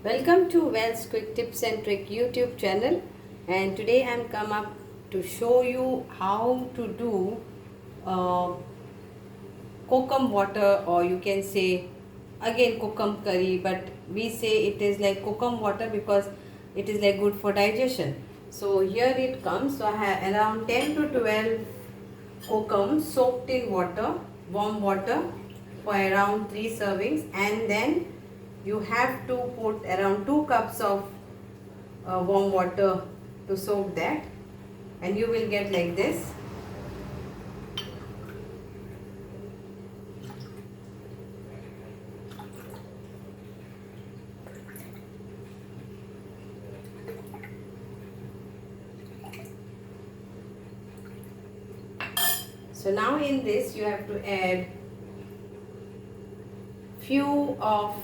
Welcome to Wells Quick Tips and Trick YouTube channel, and today I'm come up to show you how to do kokum water, or you can say again kokum curry, but we say it is like kokum water because it is like good for digestion. So here it comes. So I have around 10 to 12 kokum soaked in water, warm water, for around 3 servings, and then you have to put around 2 cups of warm water to soak that, and you will get like this. So now in this you have to add few of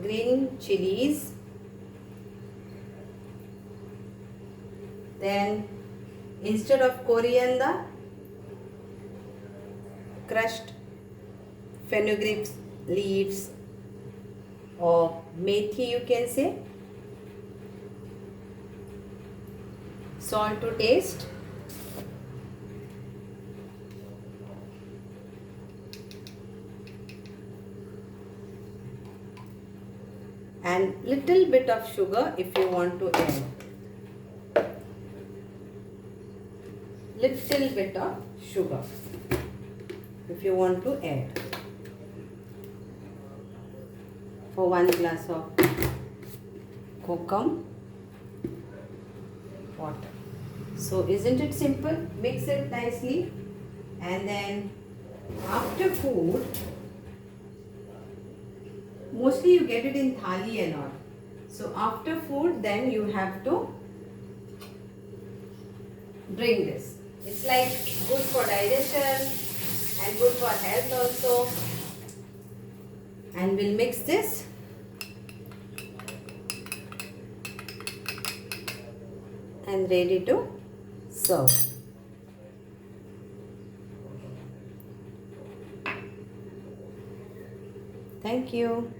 green chilies, then instead of coriander, crushed fenugreek leaves or methi you can say, salt to taste, and little bit of sugar if you want to add. Little bit of sugar if you want to add for 1 glass of kokum water. So isn't it simple? Mix it nicely, and then after food, mostly you get it in thali and all. So after food, then you have to drink this. It's like good for digestion and good for health also. And we'll mix this. And ready to serve. Thank you.